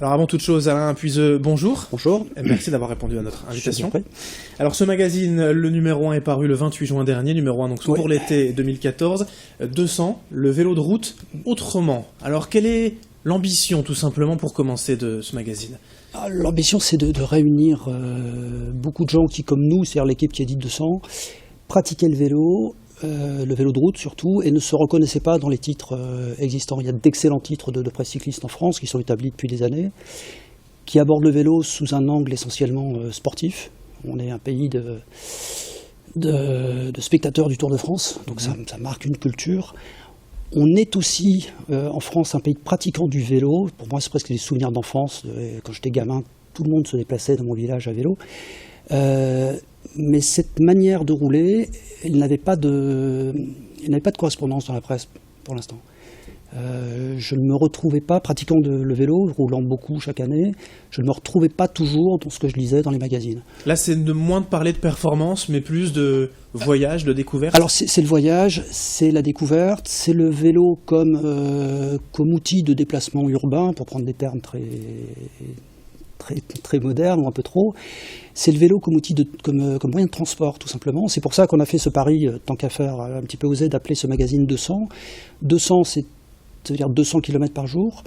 Alors avant toute chose, Alain Puiseux, bonjour. Bonjour. Merci d'avoir répondu à notre invitation. Alors ce magazine, le numéro 1 est paru le 28 juin dernier, numéro 1 donc pour l'été 2014. 200, le vélo de route autrement. Alors quelle est l'ambition tout simplement pour commencer de ce magazine ? L'ambition c'est de réunir beaucoup de gens qui comme nous, c'est-à-dire l'équipe qui édite 200, pratiquaient le vélo de route surtout, et ne se reconnaissaient pas dans les titres existants. Il y a d'excellents titres de presse cycliste en France qui sont établis depuis des années, qui abordent le vélo sous un angle essentiellement sportif. On est un pays de spectateurs du Tour de France, donc ça marque une culture. On est aussi en France un pays de pratiquants du vélo. Pour moi c'est presque des souvenirs d'enfance. Quand j'étais gamin, tout le monde se déplaçait dans mon village à vélo. Mais cette manière de rouler, il n'avait pas de correspondance dans la presse pour l'instant. Je ne me retrouvais pas, pratiquant le vélo, roulant beaucoup chaque année, je ne me retrouvais pas toujours dans ce que je lisais dans les magazines. Là, c'est moins de parler de performance, mais plus de voyage, de découverte. Alors c'est le voyage, c'est la découverte, c'est le vélo comme outil de déplacement urbain, pour prendre des termes très moderne ou un peu trop. C'est le vélo comme outil comme moyen de transport, tout simplement. C'est pour ça qu'on a fait ce pari, tant qu'à faire, un petit peu osé, d'appeler ce magazine 200. 200, ça veut dire 200 km par jour.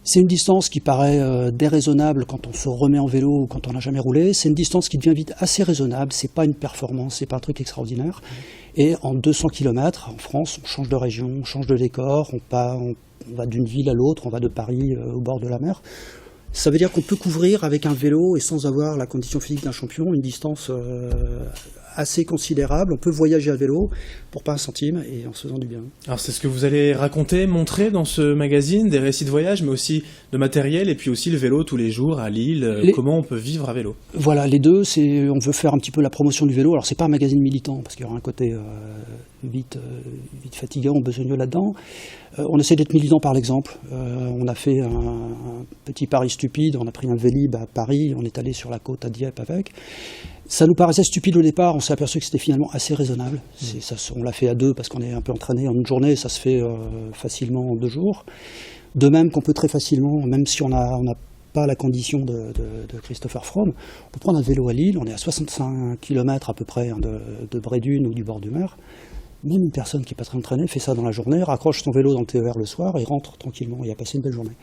C'est une distance qui paraît déraisonnable quand on se remet en vélo ou quand on n'a jamais roulé. C'est une distance qui devient vite assez raisonnable. C'est pas une performance, c'est pas un truc extraordinaire. Et en 200 km, en France, on change de région, on change de décor, on va d'une ville à l'autre, on va de Paris au bord de la mer. Ça veut dire qu'on peut couvrir avec un vélo et sans avoir la condition physique d'un champion une distance assez considérable. On peut voyager à vélo pour pas un centime et en se faisant du bien. Alors c'est ce que vous allez raconter, montrer dans ce magazine, des récits de voyage, mais aussi de matériel, et puis aussi le vélo tous les jours à Lille, comment on peut vivre à vélo. Voilà, les deux, on veut faire un petit peu la promotion du vélo. Alors c'est pas un magazine militant, parce qu'il y aura un côté vite fatigant, besogneux là-dedans. On essaie d'être militant par l'exemple. On a fait un petit pari stupide, on a pris un Vélib à Paris, on est allé sur la côte à Dieppe avec. Ça nous paraissait stupide au départ, on s'est aperçu que c'était finalement assez raisonnable. On l'a fait à deux parce qu'on est un peu entraîné en une journée, ça se fait facilement en 2 jours. De même qu'on peut très facilement, même si on n'a pas la condition de Christopher Froome, on peut prendre un vélo à Lille, on est à 65 km à peu près de Brédune ou du bord du mer. Même une personne qui n'est pas très entraînée fait ça dans la journée, raccroche son vélo dans le TER le soir et rentre tranquillement et a passé une belle journée.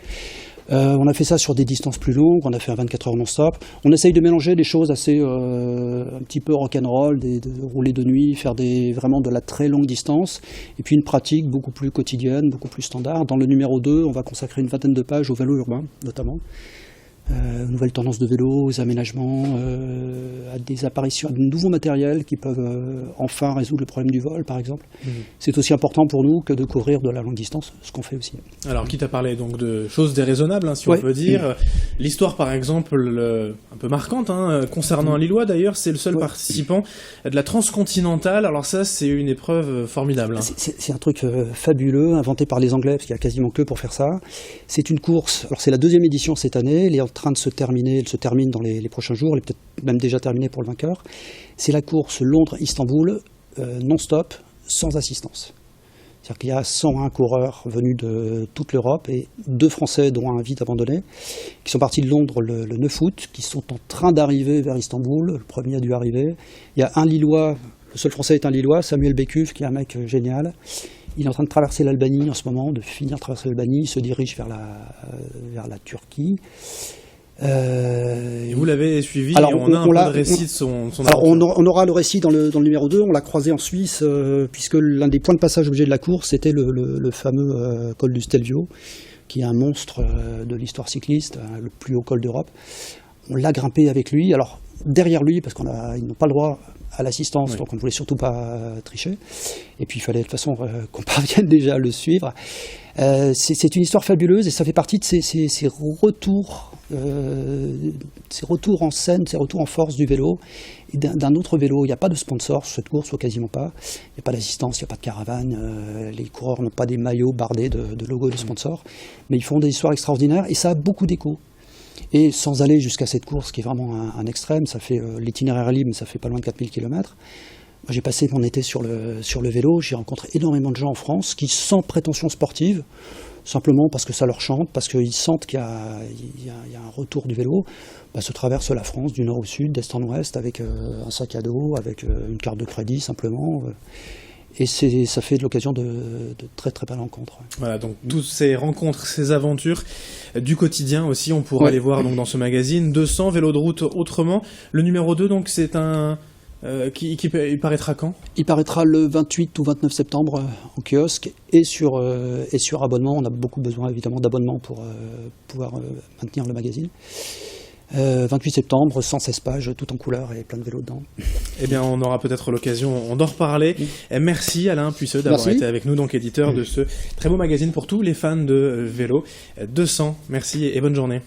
On a fait ça sur des distances plus longues, on a fait un 24 heures non-stop. On essaye de mélanger des choses assez un petit peu rock'n'roll, de rouler de nuit, faire vraiment de la très longue distance, et puis une pratique beaucoup plus quotidienne, beaucoup plus standard. Dans le numéro 2, on va consacrer une 20aine de pages au vélo urbain, notamment. Nouvelles tendances de vélo, aux aménagements, à des apparitions, à de nouveaux matériels qui peuvent enfin résoudre le problème du vol, par exemple. C'est aussi important pour nous que de courir de la longue distance, ce qu'on fait aussi. Alors, quitte à parler donc de choses déraisonnables, si on peut dire, l'histoire, par exemple, un peu marquante, concernant un Lillois d'ailleurs, c'est le seul participant de la transcontinentale. Alors ça, c'est une épreuve formidable. C'est un truc fabuleux, inventé par les Anglais, parce qu'il y a quasiment que pour faire ça. C'est une course, alors c'est la 2e édition cette année, elle est en train de se terminer, elle se termine dans les prochains jours, elle est peut-être même déjà terminée pour le vainqueur. C'est la course Londres-Istanbul, non-stop, sans assistance. C'est-à-dire qu'il y a 101 coureurs venus de toute l'Europe et 2 Français, dont un vite abandonné, qui sont partis de Londres le 9 août, qui sont en train d'arriver vers Istanbul. Le premier a dû arriver. Il y a un Lillois, le seul Français est un Lillois, Samuel Bécuve, qui est un mec génial. Il est en train de traverser l'Albanie en ce moment, de finir de traverser l'Albanie, il se dirige vers la Turquie. Et vous l'avez suivi, alors, on a un peu de récit de son alors on aura le récit dans le numéro 2, on l'a croisé en Suisse, puisque l'un des points de passage obligés de la course, c'était le fameux col du Stelvio, qui est un monstre de l'histoire cycliste, le plus haut col d'Europe. On l'a grimpé avec lui, alors derrière lui, parce qu'ils n'ont pas le droit à l'assistance, donc on ne voulait surtout pas tricher. Et puis il fallait de toute façon qu'on parvienne déjà à le suivre. C'est une histoire fabuleuse et ça fait partie de ces retours en scène, ces retours en force du vélo, et d'un autre vélo. Il n'y a pas de sponsor sur cette course, ou quasiment pas. Il n'y a pas d'assistance, il n'y a pas de caravane. Les coureurs n'ont pas des maillots bardés de logos de sponsors. Mais ils font des histoires extraordinaires et ça a beaucoup d'écho. Et sans aller jusqu'à cette course qui est vraiment un extrême, ça fait l'itinéraire libre, ça fait pas loin de 4000 km. Moi, j'ai passé mon été sur le vélo, j'ai rencontré énormément de gens en France qui, sans prétention sportive, simplement parce que ça leur chante, parce qu'ils sentent qu'il y a un retour du vélo, se traversent la France du nord au sud, d'est en ouest, avec un sac à dos, avec une carte de crédit simplement. Et ça fait de l'occasion de très très belles rencontres. Voilà, donc toutes ces rencontres, ces aventures du quotidien aussi, on pourra les voir donc dans ce magazine. 200 vélos de route autrement. Le numéro 2, donc c'est un... il paraîtra quand ? Il paraîtra le 28 ou 29 septembre en kiosque et sur abonnement. On a beaucoup besoin évidemment d'abonnements pour pouvoir maintenir le magazine. 28 septembre, 116 pages, tout en couleur et plein de vélos dedans. Eh bien, on aura peut-être l'occasion d'en reparler. Merci Alain Puisseux d'avoir été avec nous, donc éditeur de ce très beau magazine pour tous les fans de vélo. 200, merci et bonne journée.